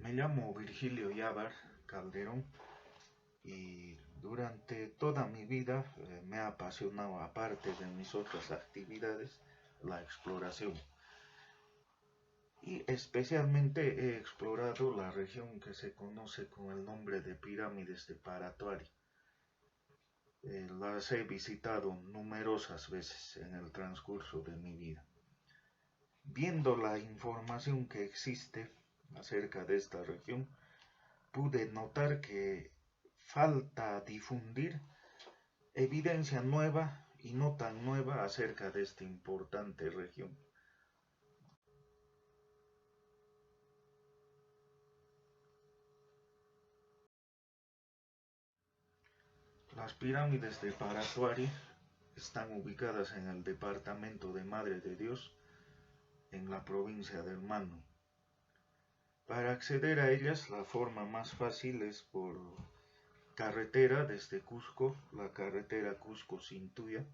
Me llamo Virgilio Yávar Calderón y durante toda mi vida me ha apasionado, aparte de mis otras actividades, la exploración. Y especialmente he explorado la región que se conoce con el nombre de Pirámides de Paratua. Las he visitado numerosas veces en el transcurso de mi vida. Viendo la información que existe acerca de esta región, pude notar que falta difundir evidencia nueva y no tan nueva acerca de esta importante región. Las pirámides de Paratua están ubicadas en el departamento de Madre de Dios, en la provincia del Manu. Para acceder a ellas, la forma más fácil es por carretera desde Cusco, la carretera Cusco-Cintuya.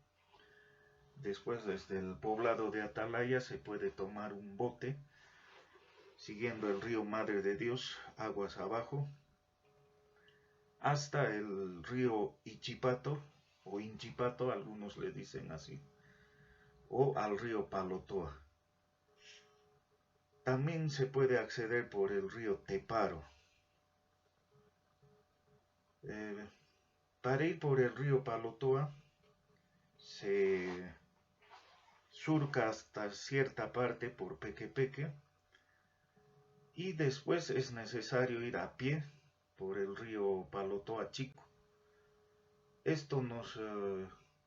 Después, desde el poblado de Atalaya se puede tomar un bote siguiendo el río Madre de Dios, aguas abajo, hasta el río Ichipato o Inchipato, algunos le dicen así, o al río Palotoa. También se puede acceder por el río Teparo. Para ir por el río Palotoa se surca hasta cierta parte por Pequepeque y después es necesario ir a pie por el río Palotoa Chico. Esto nos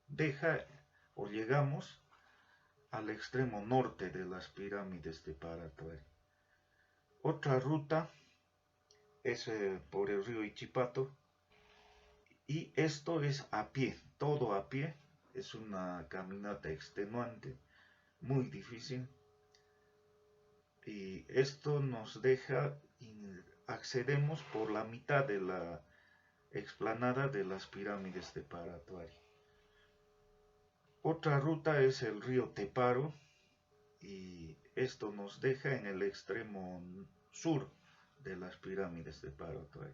deja o llegamos al extremo norte de las pirámides de Paratua. Otra ruta es por el río Ichipato y esto es a pie, todo a pie. Es una caminata extenuante, muy difícil, y esto nos deja, accedemos por la mitad de la explanada de las pirámides de Paratua. Otra ruta es el río Teparo y esto nos deja en el extremo sur de las pirámides de Paratua.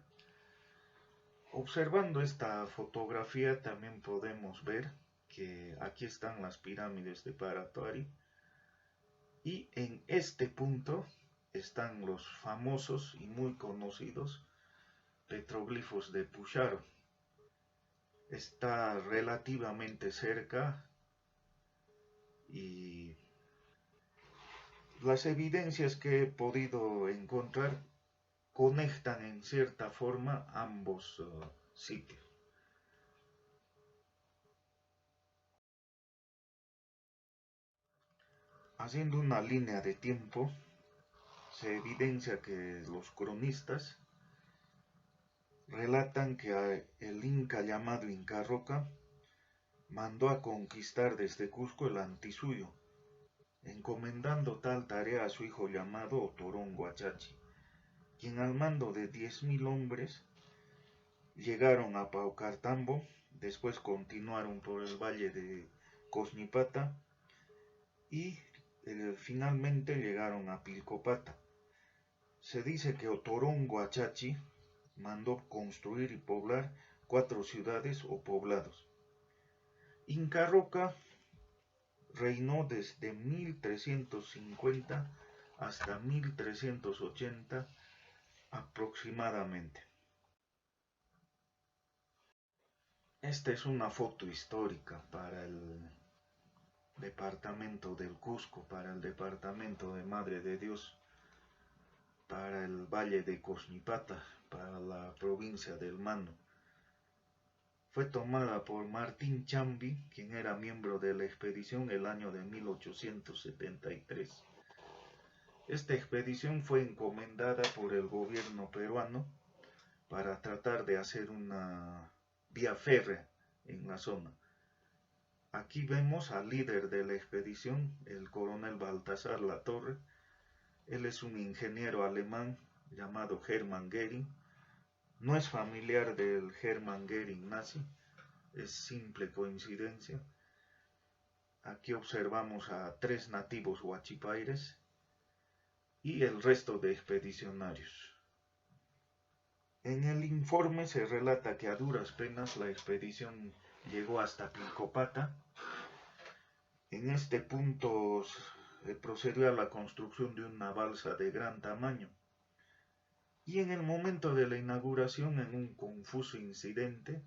Observando esta fotografía también podemos ver que aquí están las pirámides de Paratua y en este punto están los famosos y muy conocidos petroglifos de Pucharo. Está relativamente cerca y las evidencias que he podido encontrar conectan en cierta forma ambos sitios. Haciendo una línea de tiempo, se evidencia que los cronistas relatan que el inca llamado Inca Roca mandó a conquistar desde Cusco el Antisuyo, encomendando tal tarea a su hijo llamado Otorongo Achachi, quien al mando de 10.000 hombres llegaron a Paucartambo, después continuaron por el valle de Cosnipata y finalmente llegaron a Pilcopata. Se dice que Otorongo Achachi mandó construir y poblar 4 ciudades o poblados. Inca Roca reinó desde 1350 hasta 1380 aproximadamente. Esta es una foto histórica para el departamento del Cusco, para el departamento de Madre de Dios, para el valle de Cosnipata, para la provincia del Manu. Fue tomada por Martín Chambi, quien era miembro de la expedición el año de 1873. Esta expedición fue encomendada por el gobierno peruano para tratar de hacer una vía férrea en la zona. Aquí vemos al líder de la expedición, el coronel Baltasar Latorre. Él es un ingeniero alemán llamado Hermann Göring. No es familiar del Hermann Göring nazi, es simple coincidencia. Aquí observamos a 3 nativos huachipaires y el resto de expedicionarios. En el informe se relata que a duras penas la expedición llegó hasta Pilcopata. En este punto procedió a la construcción de una balsa de gran tamaño. Y en el momento de la inauguración, en un confuso incidente,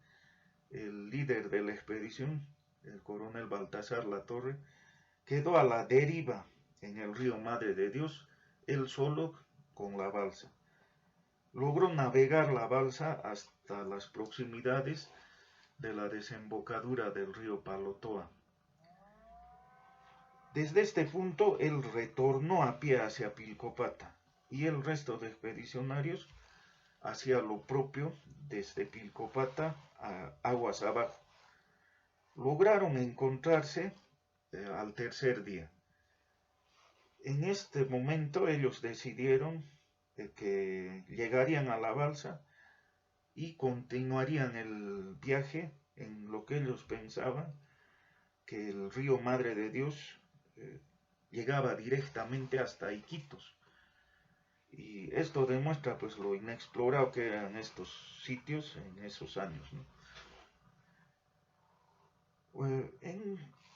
el líder de la expedición, el coronel Baltasar Latorre, quedó a la deriva en el río Madre de Dios, él solo con la balsa. Logró navegar la balsa hasta las proximidades de la desembocadura del río Palotoa. Desde este punto él retornó a pie hacia Pilcopata y el resto de expedicionarios hacía lo propio desde Pilcopata a aguas abajo. Lograron encontrarse al tercer día. En este momento ellos decidieron que llegarían a la balsa y continuarían el viaje en lo que ellos pensaban que el río Madre de Dios llegaba directamente hasta Iquitos. Y esto demuestra pues lo inexplorado que eran estos sitios en esos años, ¿no?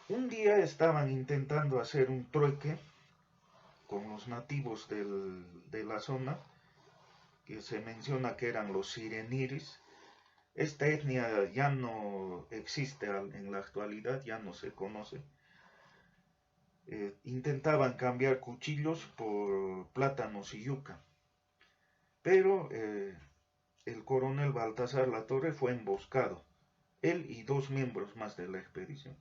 Un día estaban intentando hacer un trueque con los nativos de la zona, que se menciona que eran los sireniris. Esta etnia ya no existe en la actualidad, ya no se conoce. Intentaban cambiar cuchillos por plátanos y yuca, pero el coronel Baltasar Latorre fue emboscado, él y 2 miembros más de la expedición.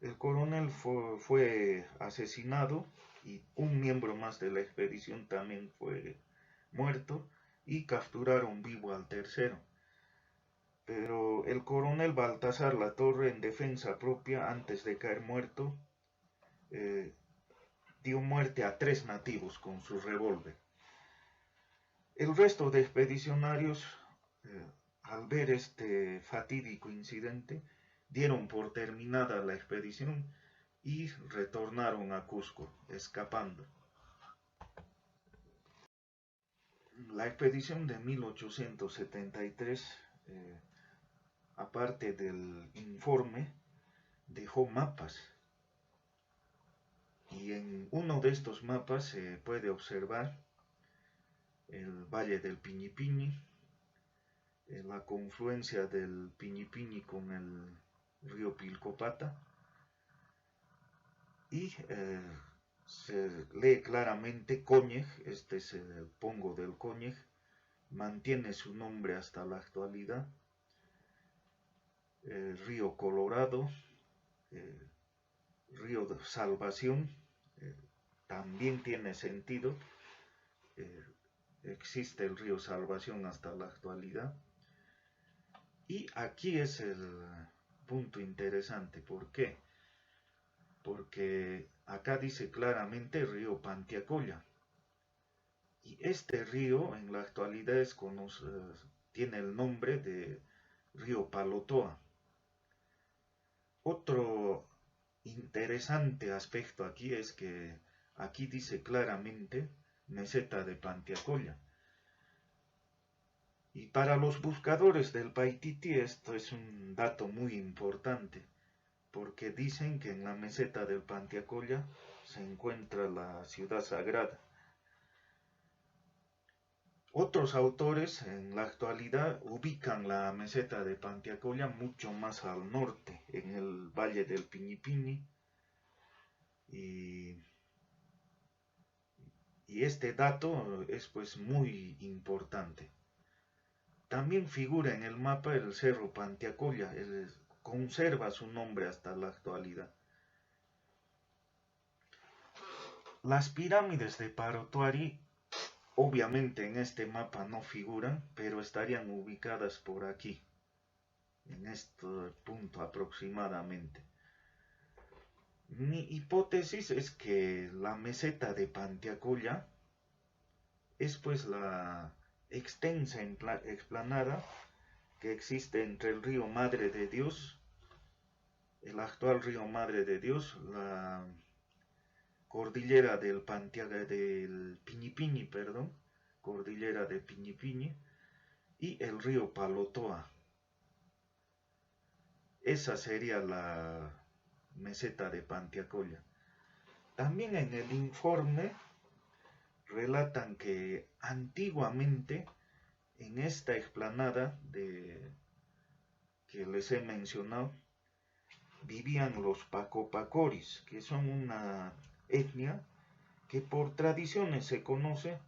El coronel fue asesinado y un miembro más de la expedición también fue muerto y capturaron vivo al tercero. Pero el coronel Baltasar Latorre, en defensa propia, antes de caer muerto, dio muerte a 3 nativos con su revólver. El resto de expedicionarios, al ver este fatídico incidente, dieron por terminada la expedición y retornaron a Cusco, escapando. La expedición de 1873, aparte del informe, dejó mapas. Y en uno de estos mapas se puede observar el valle del Piñipiñi, la confluencia del Piñipiñi con el río Pilcopata, y se lee claramente Coñej, este es el pongo del Coñej, mantiene su nombre hasta la actualidad. Río Colorado, río de Salvación, también tiene sentido, existe el río Salvación hasta la actualidad. Y aquí es el punto interesante. ¿Por qué? Porque acá dice claramente río Pantiacolla. Y este río en la actualidad tiene el nombre de río Palotoa. Otro interesante aspecto aquí es que aquí dice claramente meseta de Pantiacolla. Y para los buscadores del Paititi esto es un dato muy importante, porque dicen que en la meseta del Pantiacolla se encuentra la ciudad sagrada. Otros autores en la actualidad ubican la meseta de Pantiacolla mucho más al norte, en el valle del Piñipiñi, y este dato es pues muy importante. También figura en el mapa el cerro Pantiacolla, conserva su nombre hasta la actualidad. Las pirámides de Parotuari obviamente en este mapa no figuran, pero estarían ubicadas por aquí, en este punto aproximadamente. Mi hipótesis es que la meseta de Pantiacolla es pues la extensa explanada que existe entre el río Madre de Dios, el actual río Madre de Dios, la cordillera del Piñipiñi, cordillera de Piñipiñi, y el río Palotoa. Esa sería la meseta de Pantiacolla. También en el informe relatan que antiguamente en esta explanada que les he mencionado vivían los Pacopacoris, que son una etnia que por tradiciones se conoce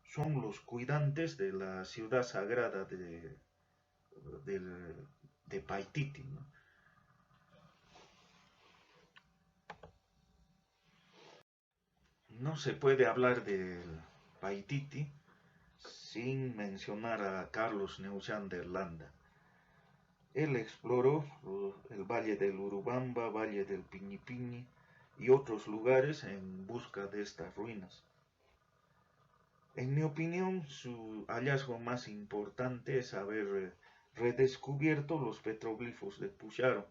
son los cuidantes de la ciudad sagrada de Paititi, ¿no? No se puede hablar del Paititi sin mencionar a Carlos Neuchander Landa. Él exploró el valle del Urubamba, valle del Piñipiñi y otros lugares en busca de estas ruinas. En mi opinión, su hallazgo más importante es haber redescubierto los petroglifos de Pucharo.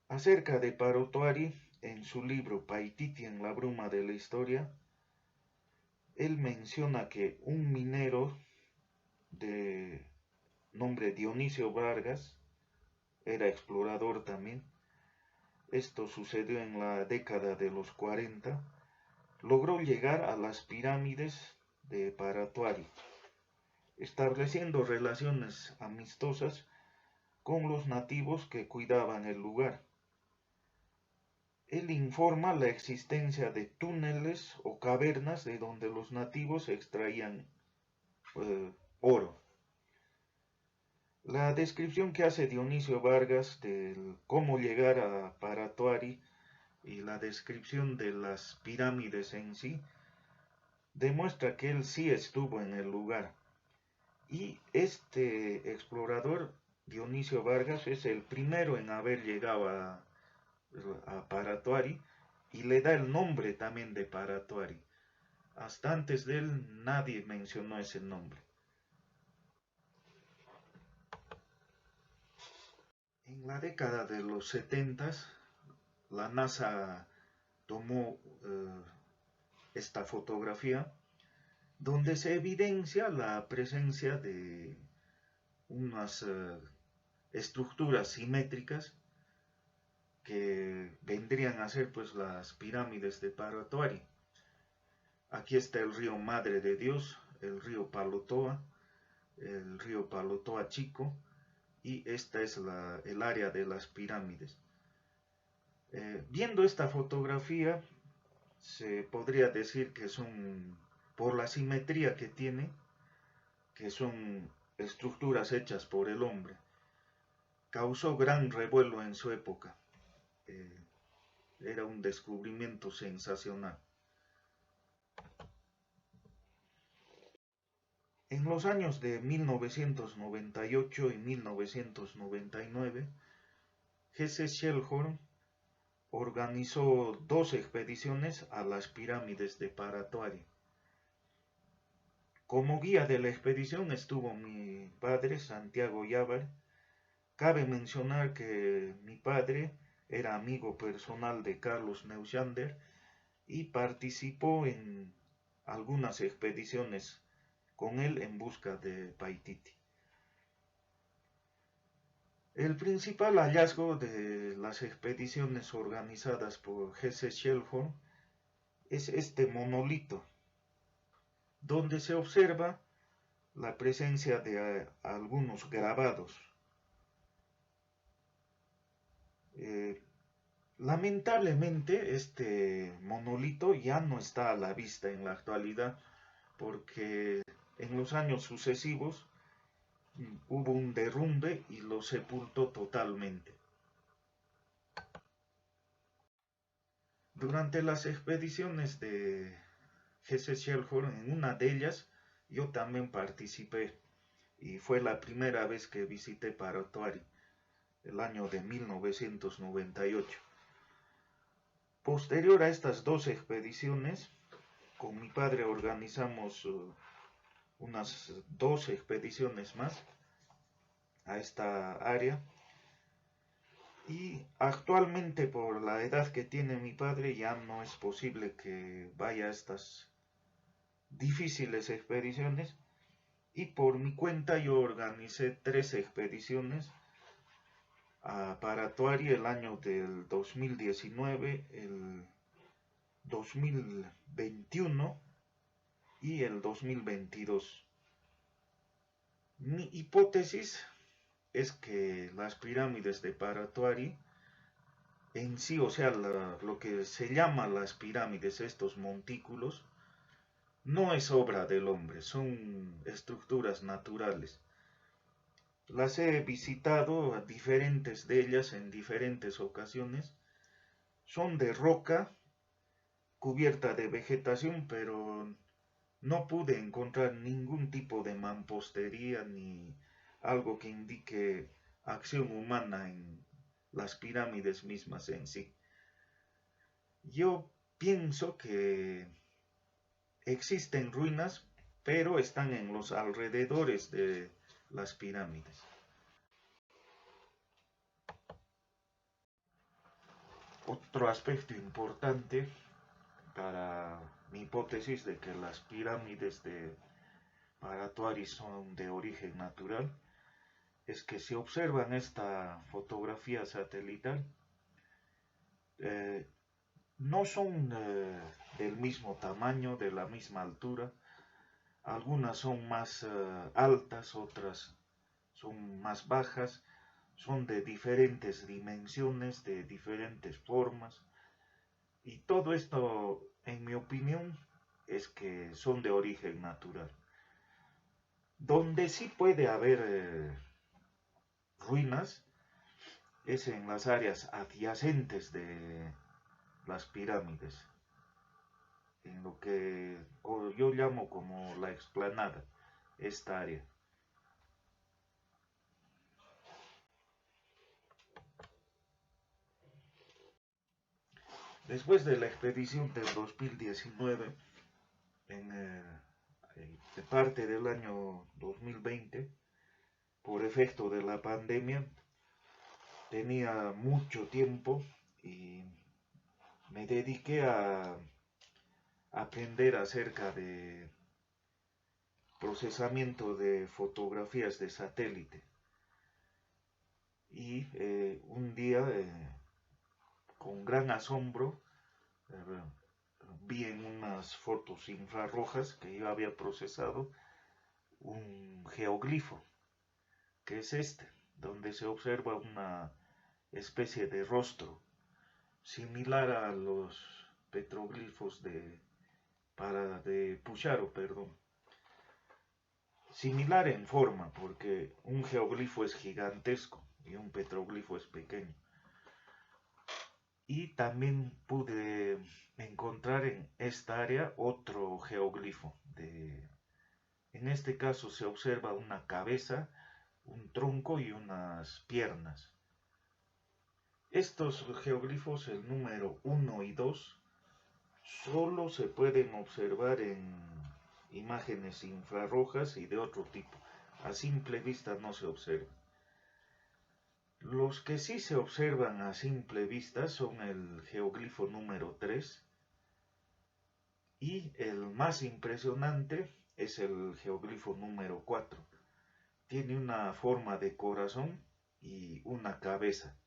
Acerca de Parotuari, en su libro Paititi en la bruma de la historia, él menciona que un minero de nombre Dionisio Vargas, era explorador también, esto sucedió en la década de los 40, logró llegar a las pirámides de Paratuari, estableciendo relaciones amistosas con los nativos que cuidaban el lugar. Él informa la existencia de túneles o cavernas de donde los nativos extraían oro. La descripción que hace Dionisio Vargas de cómo llegar a Paratuari y la descripción de las pirámides en sí demuestra que él sí estuvo en el lugar. Y este explorador, Dionisio Vargas, es el primero en haber llegado a Paratuari y le da el nombre también de Paratuari. Hasta antes de él nadie mencionó ese nombre. En la década de los 70, la NASA tomó esta fotografía donde se evidencia la presencia de unas estructuras simétricas que vendrían a ser pues las pirámides de Paratuari. Aquí está el río Madre de Dios, el río Palotoa Chico, y esta es el área de las pirámides. Viendo esta fotografía, se podría decir que son, por la simetría que tiene, que son estructuras hechas por el hombre. Causó gran revuelo en su época. Era un descubrimiento sensacional. En los años de 1998 y 1999, Jesse Schellhorn organizó 2 expediciones a las pirámides de Paratuari. Como guía de la expedición estuvo mi padre, Santiago Yávar. Cabe mencionar que mi padre era amigo personal de Carlos Neuchander y participó en algunas expediciones con él en busca de Paititi. El principal hallazgo de las expediciones organizadas por Jesse Schellhorn es este monolito, donde se observa la presencia de algunos grabados. Lamentablemente este monolito ya no está a la vista en la actualidad porque en los años sucesivos hubo un derrumbe y lo sepultó totalmente. Durante las expediciones de Jesse Schellhorn, en una de ellas yo también participé y fue la primera vez que visité Paratuari, el año de 1998. Posterior a estas 2 expediciones, con mi padre organizamos unas 2 expediciones más a esta área y actualmente por la edad que tiene mi padre ya no es posible que vaya a estas difíciles expediciones Y por mi cuenta yo organicé 3 expediciones a Paratuari el año del 2019, el 2021 y el 2022. Mi hipótesis es que las pirámides de Paratuari en sí, o sea, lo que se llama las pirámides, estos montículos, no es obra del hombre, son estructuras naturales. Las he visitado, a diferentes de ellas, en diferentes ocasiones. Son de roca, cubierta de vegetación, pero no pude encontrar ningún tipo de mampostería ni algo que indique acción humana en las pirámides mismas en sí. Yo pienso que existen ruinas, pero están en los alrededores de las pirámides. Otro aspecto importante para mi hipótesis de que las pirámides de Paratuari son de origen natural es que si observan esta fotografía satelital, eh, no son del mismo tamaño, de la misma altura. Algunas son más altas, otras son más bajas, son de diferentes dimensiones, de diferentes formas. Y todo esto, en mi opinión, es que son de origen natural. Donde sí puede haber ruinas es en las áreas adyacentes de las pirámides, en lo que yo llamo como la explanada, esta área. Después de la expedición del 2019, de parte del año 2020, por efecto de la pandemia, tenía mucho tiempo y me dediqué a aprender acerca de procesamiento de fotografías de satélite. Y un día, con gran asombro, eh, vi en unas fotos infrarrojas que yo había procesado un geoglifo, que es este, donde se observa una especie de rostro, similar a los petroglifos de Pucharo, perdón. Similar en forma, porque un geoglifo es gigantesco y un petroglifo es pequeño. Y también pude encontrar en esta área otro geoglifo. En este caso se observa una cabeza, un tronco y unas piernas. Estos geoglifos, el número 1 y 2, solo se pueden observar en imágenes infrarrojas y de otro tipo. A simple vista no se observa. Los que sí se observan a simple vista son el geoglifo número 3 y el más impresionante es el geoglifo número 4. Tiene una forma de corazón y una cabeza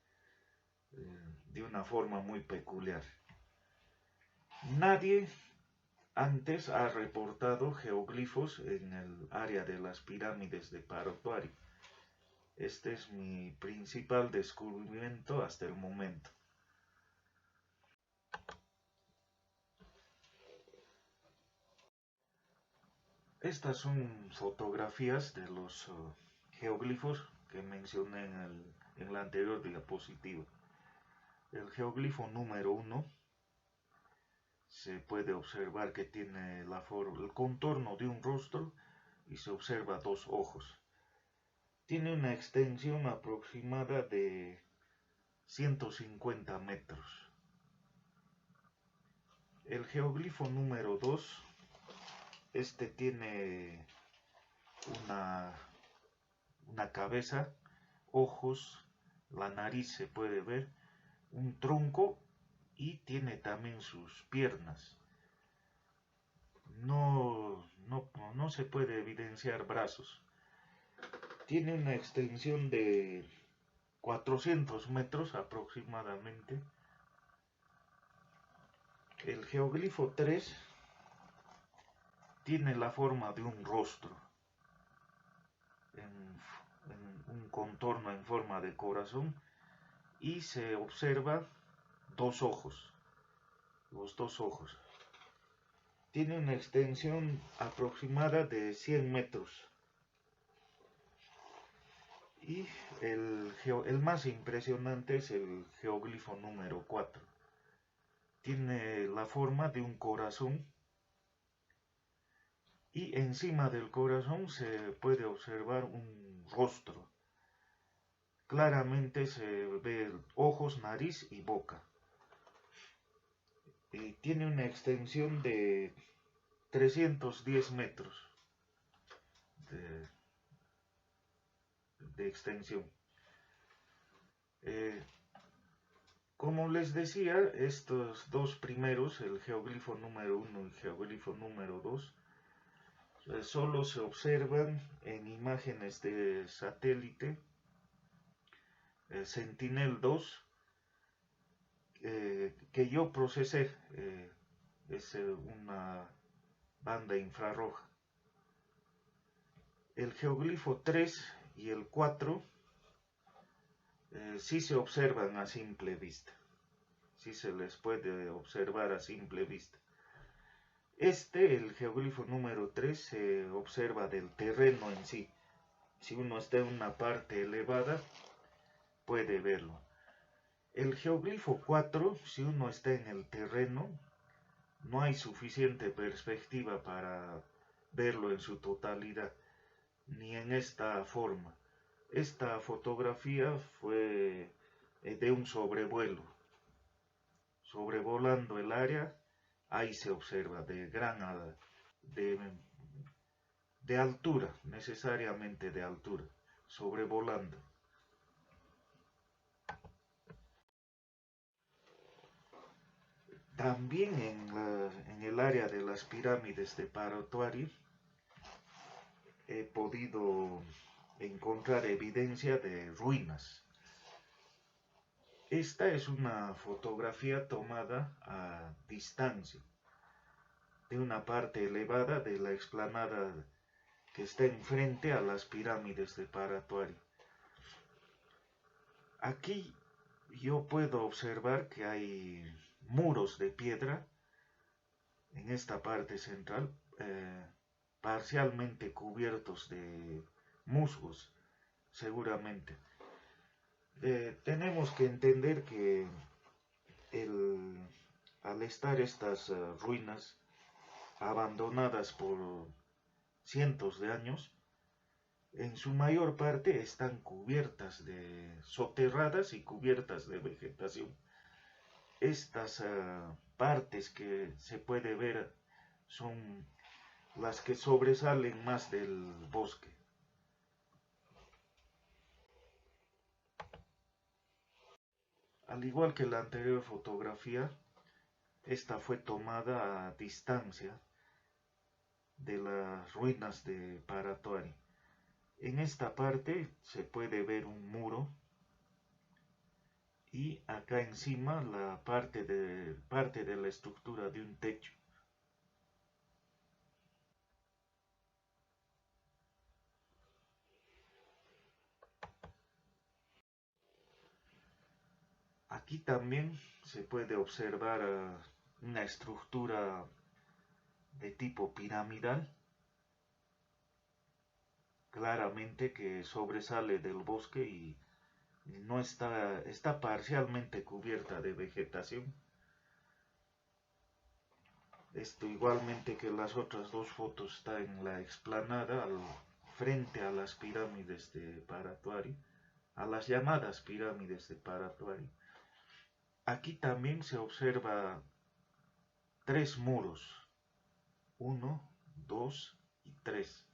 de una forma muy peculiar. Nadie antes ha reportado geoglifos en el área de las pirámides de Paratuari. Este es mi principal descubrimiento hasta el momento. Estas son fotografías de los geoglifos que mencioné en la anterior diapositiva. El geoglifo número 1 se puede observar que tiene el contorno de un rostro y se observa 2 ojos. Tiene una extensión aproximada de 150 metros. El geoglifo número 2, este tiene una cabeza, ojos, la nariz se puede ver, un tronco y tiene también sus piernas. No, no se puede evidenciar brazos. Tiene una extensión de 400 metros aproximadamente. El geoglifo 3 tiene la forma de un rostro, en un contorno en forma de corazón, y se observa dos ojos, los dos ojos. Tiene una extensión aproximada de 100 metros. Y el más impresionante es el geoglifo número 4. Tiene la forma de un corazón y encima del corazón se puede observar un rostro. Claramente se ve ojos, nariz y boca. Y tiene una extensión de 310 metros de extensión. Como les decía, estos dos primeros, el geoglifo número 1 y el geoglifo número 2, solo se observan en imágenes de satélite Sentinel-2 que yo procesé. Es una banda infrarroja. El geoglifo 3 y el 4 sí se observan a simple vista. Sí se les puede observar a simple vista. El geoglifo número 3, se observa del terreno en sí. Si uno está en una parte elevada, puede verlo. El geoglifo 4, si uno está en el terreno, no hay suficiente perspectiva para verlo en su totalidad, ni en esta forma. Esta fotografía fue de un sobrevuelo. Sobrevolando el área, ahí se observa de altura, necesariamente de altura, sobrevolando. También en el área de las pirámides de Paratua he podido encontrar evidencia de ruinas. Esta es una fotografía tomada a distancia de una parte elevada de la explanada que está enfrente a las pirámides de Paratua. Aquí yo puedo observar que hay muros de piedra en esta parte central, parcialmente cubiertos de musgos, seguramente. Tenemos que entender que al estar estas ruinas abandonadas por cientos de años, en su mayor parte están soterradas y cubiertas de vegetación. Estas partes que se puede ver son las que sobresalen más del bosque. Al igual que la anterior fotografía, esta fue tomada a distancia de las ruinas de Paratua. En esta parte se puede ver un muro y acá encima la parte de la estructura de un techo. Aquí también se puede observar una estructura de tipo piramidal, claramente que sobresale del bosque y no está parcialmente cubierta de vegetación. Esto igualmente que las otras dos fotos está en la explanada frente a las pirámides de Paratua, a las llamadas pirámides de Paratua. Aquí también se observa tres muros, 1, 2 y 3,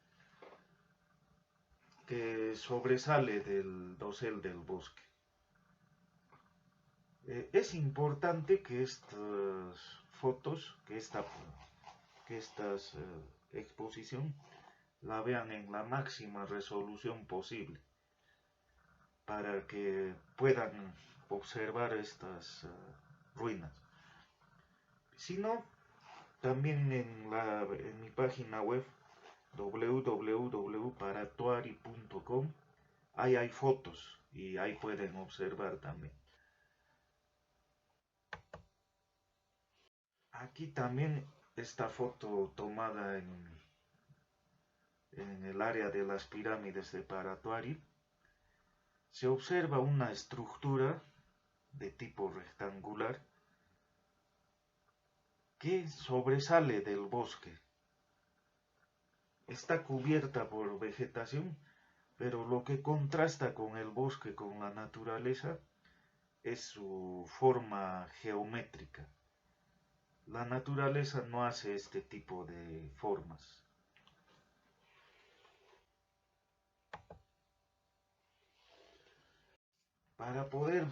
que sobresale del dosel del bosque. Es importante que estas fotos, que estas exposición la vean en la máxima resolución posible para que puedan observar estas ruinas. Si no, también en mi página web www.paratuari.com ahí hay fotos y ahí pueden observar también. Aquí también esta foto tomada en el área de las pirámides de Paratuari. Se observa una estructura de tipo rectangular que sobresale del bosque. Está cubierta por vegetación, pero lo que contrasta con el bosque, con la naturaleza, es su forma geométrica. La naturaleza no hace este tipo de formas. Para poder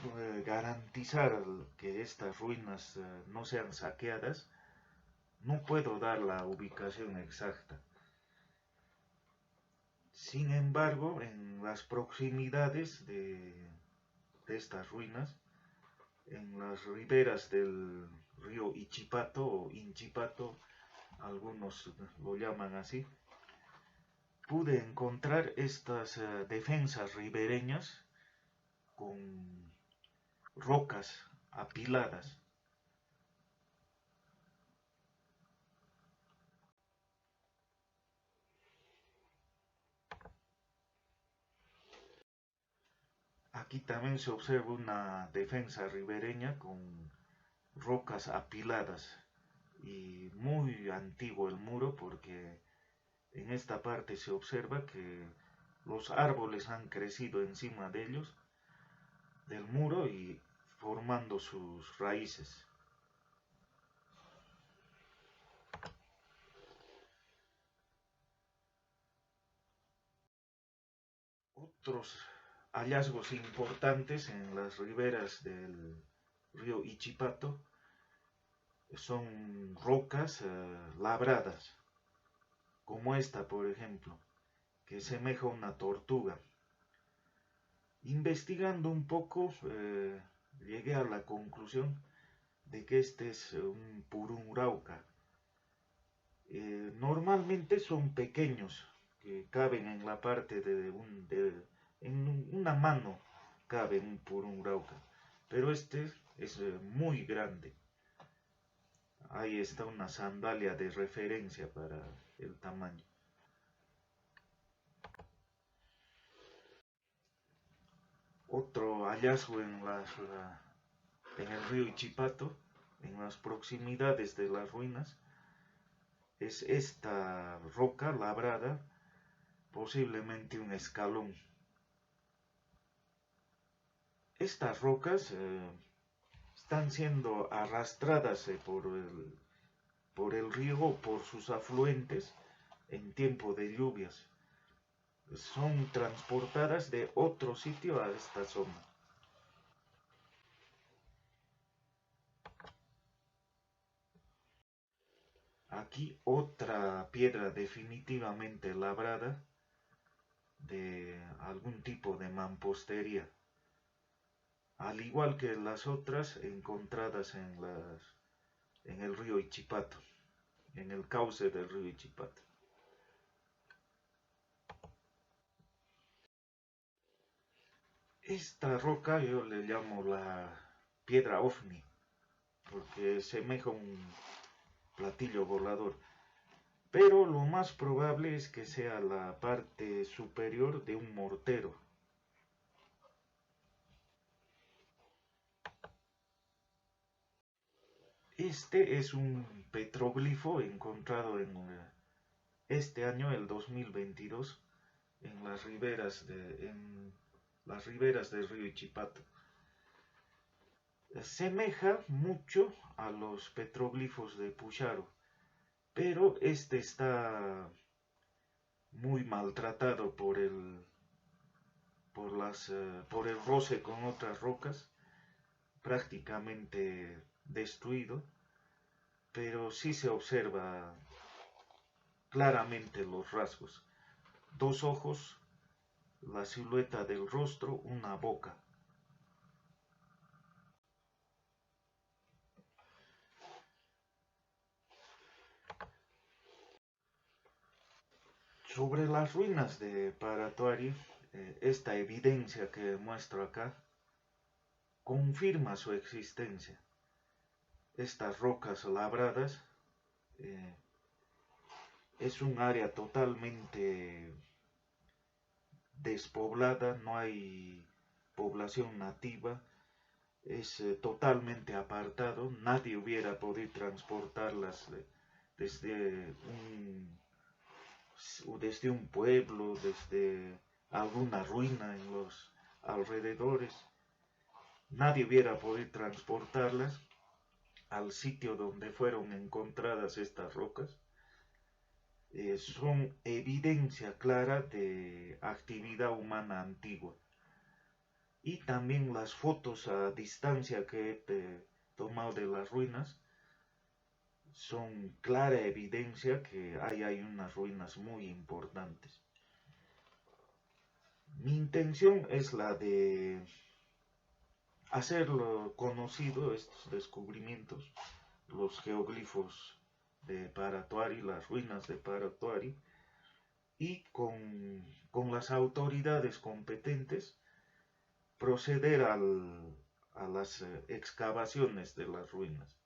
garantizar que estas ruinas no sean saqueadas, no puedo dar la ubicación exacta. Sin embargo, en las proximidades de estas ruinas, en las riberas del río Ichipato o Inchipato, algunos lo llaman así, pude encontrar estas defensas ribereñas con rocas apiladas. Aquí también se observa una defensa ribereña con rocas apiladas y muy antiguo el muro porque en esta parte se observa que los árboles han crecido encima de ellos, del muro y formando sus raíces. Otros hallazgos importantes en las riberas del río Ichipato son rocas labradas, como esta por ejemplo, que semeja una tortuga. Investigando un poco, llegué a la conclusión de que este es un pururauca. Normalmente son pequeños, que caben en la parte en una mano cabe un pururauca, pero este es muy grande. Ahí está una sandalia de referencia para el tamaño. Otro hallazgo en el río Ichipato, en las proximidades de las ruinas, es esta roca labrada, posiblemente un escalón. Estas rocas están siendo arrastradas por el río o por sus afluentes en tiempo de lluvias. Son transportadas de otro sitio a esta zona. Aquí otra piedra definitivamente labrada de algún tipo de mampostería, al igual que las otras encontradas en el río Ichipato, en el cauce del río Ichipato. Esta roca yo le llamo la piedra ovni, porque semeja un platillo volador. Pero lo más probable es que sea la parte superior de un mortero. Este es un petroglifo encontrado este año, el 2022, en las riberas del río Ichipato. Semeja mucho a los petroglifos de Pucharo, pero este está muy maltratado por el roce con otras rocas, prácticamente destruido, pero sí se observa claramente los rasgos. 2 ojos, la silueta del rostro, una boca. Sobre las ruinas de Paratuari, esta evidencia que muestro acá confirma su existencia. Estas rocas labradas eh, es un área totalmente despoblada, no hay población nativa, es totalmente apartado, nadie hubiera podido transportarlas desde desde un pueblo, desde alguna ruina en los alrededores. Nadie hubiera podido transportarlas al sitio donde fueron encontradas estas rocas. Son evidencia clara de actividad humana antigua. Y también las fotos a distancia que he tomado de las ruinas son clara evidencia que hay unas ruinas muy importantes. Mi intención es la de hacerlo conocido, estos descubrimientos, los geoglifos de Paratuari, las ruinas de Paratuari, y con las autoridades competentes proceder a las excavaciones de las ruinas.